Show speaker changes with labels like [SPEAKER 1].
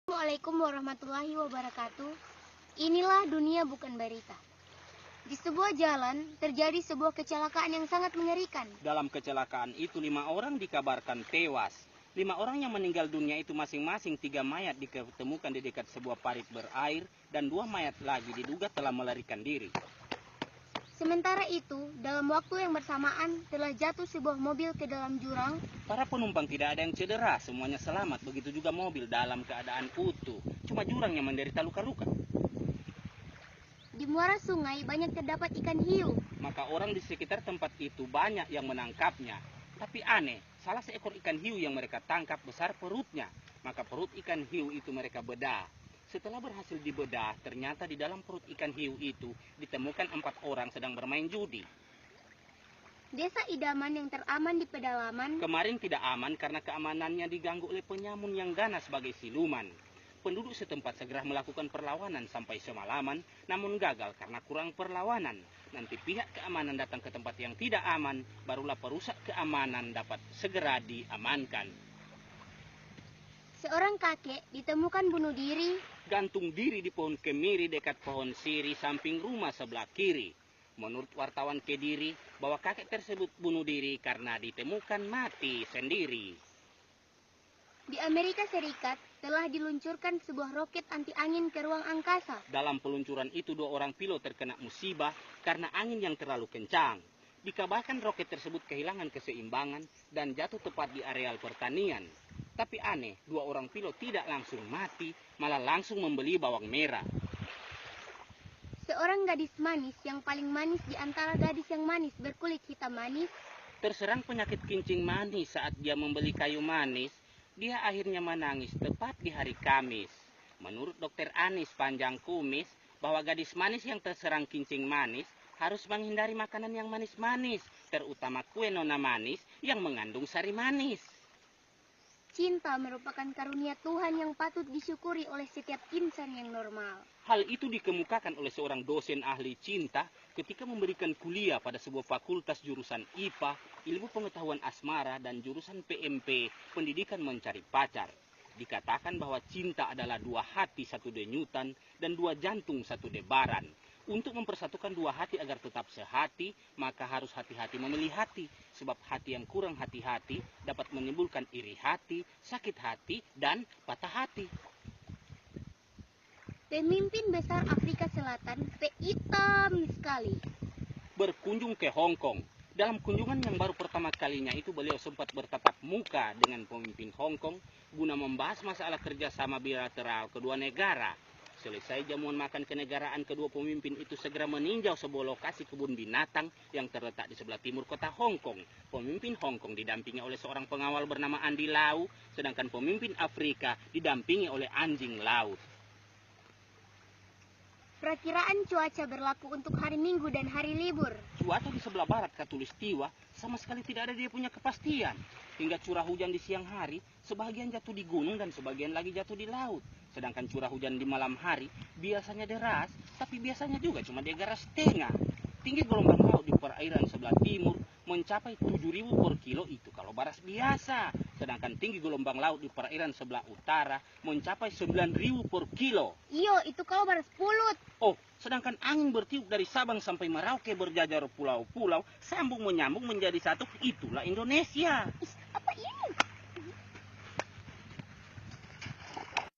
[SPEAKER 1] Assalamualaikum warahmatullahi wabarakatuh. Inilah dunia bukan berita. Di sebuah jalan terjadi sebuah kecelakaan yang sangat mengerikan.
[SPEAKER 2] Dalam kecelakaan itu 5 orang dikabarkan tewas. 5 orang yang meninggal dunia itu masing-masing 3 mayat ditemukan di dekat sebuah parit berair dan 2 mayat lagi diduga telah melarikan diri.
[SPEAKER 1] Sementara itu, dalam waktu yang bersamaan telah jatuh sebuah mobil ke dalam jurang.
[SPEAKER 2] Para penumpang tidak ada yang cedera, semuanya selamat. Begitu juga mobil dalam keadaan utuh. Cuma jurang yang menderita luka-luka.
[SPEAKER 1] Di muara sungai banyak terdapat ikan hiu.
[SPEAKER 2] Maka orang di sekitar tempat itu banyak yang menangkapnya. Tapi aneh, salah seekor ikan hiu yang mereka tangkap besar perutnya. Maka perut ikan hiu itu mereka bedah. Setelah berhasil dibedah, ternyata di dalam perut ikan hiu itu ditemukan 4 orang sedang bermain judi.
[SPEAKER 1] Desa idaman yang teraman di pedalaman.
[SPEAKER 2] Kemarin tidak aman karena keamanannya diganggu oleh penyamun yang ganas sebagai siluman. Penduduk setempat segera melakukan perlawanan sampai semalaman, namun gagal karena kurang perlawanan. Nanti pihak keamanan datang ke tempat yang tidak aman, barulah perusak keamanan dapat segera diamankan.
[SPEAKER 1] Seorang kakek ditemukan bunuh diri.
[SPEAKER 2] Gantung diri di pohon kemiri dekat pohon siri samping rumah sebelah kiri. Menurut wartawan Kediri, bahwa kakek tersebut bunuh diri karena ditemukan mati sendiri.
[SPEAKER 1] Di Amerika Serikat telah diluncurkan sebuah roket anti angin ke ruang angkasa.
[SPEAKER 2] Dalam peluncuran itu 2 orang pilot terkena musibah karena angin yang terlalu kencang. Dikabarkan roket tersebut kehilangan keseimbangan dan jatuh tepat di areal pertanian. Tapi aneh, 2 orang pilot tidak langsung mati, malah langsung membeli bawang merah.
[SPEAKER 1] Seorang gadis manis yang paling manis di antara gadis yang manis berkulit hitam manis
[SPEAKER 2] terserang penyakit kincing manis saat dia membeli kayu manis. Dia akhirnya menangis tepat di hari Kamis. Menurut dokter Anis Panjang Kumis, bahwa gadis manis yang terserang kincing manis harus menghindari makanan yang manis-manis, terutama kue nona manis yang mengandung sari manis.
[SPEAKER 1] Cinta merupakan karunia Tuhan yang patut disyukuri oleh setiap insan yang normal.
[SPEAKER 2] Hal itu dikemukakan oleh seorang dosen ahli cinta ketika memberikan kuliah pada sebuah fakultas jurusan IPA, Ilmu Pengetahuan Asmara, dan jurusan PMP, Pendidikan Mencari Pacar. Dikatakan bahwa cinta adalah 2 hati 1 denyutan dan 2 jantung 1 debaran. Untuk mempersatukan 2 hati agar tetap sehati, maka harus hati-hati memilih hati. Sebab hati yang kurang hati-hati dapat menimbulkan iri hati, sakit hati, dan patah hati.
[SPEAKER 1] Pemimpin besar Afrika Selatan hitam sekali
[SPEAKER 2] berkunjung ke Hong Kong. Dalam kunjungan yang baru pertama kalinya itu beliau sempat bertatap muka dengan pemimpin Hong Kong guna membahas masalah kerjasama bilateral kedua negara. Selesai jamuan makan kenegaraan, kedua pemimpin itu segera meninjau sebuah lokasi kebun binatang yang terletak di sebelah timur kota Hong Kong. Pemimpin Hong Kong didampingi oleh seorang pengawal bernama Andy Lau, sedangkan pemimpin Afrika didampingi oleh anjing laut.
[SPEAKER 1] Perakiraan cuaca berlaku untuk hari Minggu dan hari libur.
[SPEAKER 2] Cuaca di sebelah barat Khatulistiwa sama sekali tidak ada dia punya kepastian. Hingga curah hujan di siang hari, sebagian jatuh di gunung dan sebagian lagi jatuh di laut. Sedangkan curah hujan di malam hari biasanya deras, tapi biasanya juga cuma deras setengah. Tinggi gelombang laut di perairan sebelah timur mencapai 7.000 per kilo itu kalau baras biasa. Sedangkan tinggi gelombang laut di perairan sebelah utara mencapai 9.000 per kilo.
[SPEAKER 1] Iyo, itu kalau baras pulut.
[SPEAKER 2] Oh, sedangkan angin bertiup dari Sabang sampai Merauke berjajar pulau-pulau, sambung menyambung menjadi satu, itulah Indonesia.
[SPEAKER 1] Apa ini?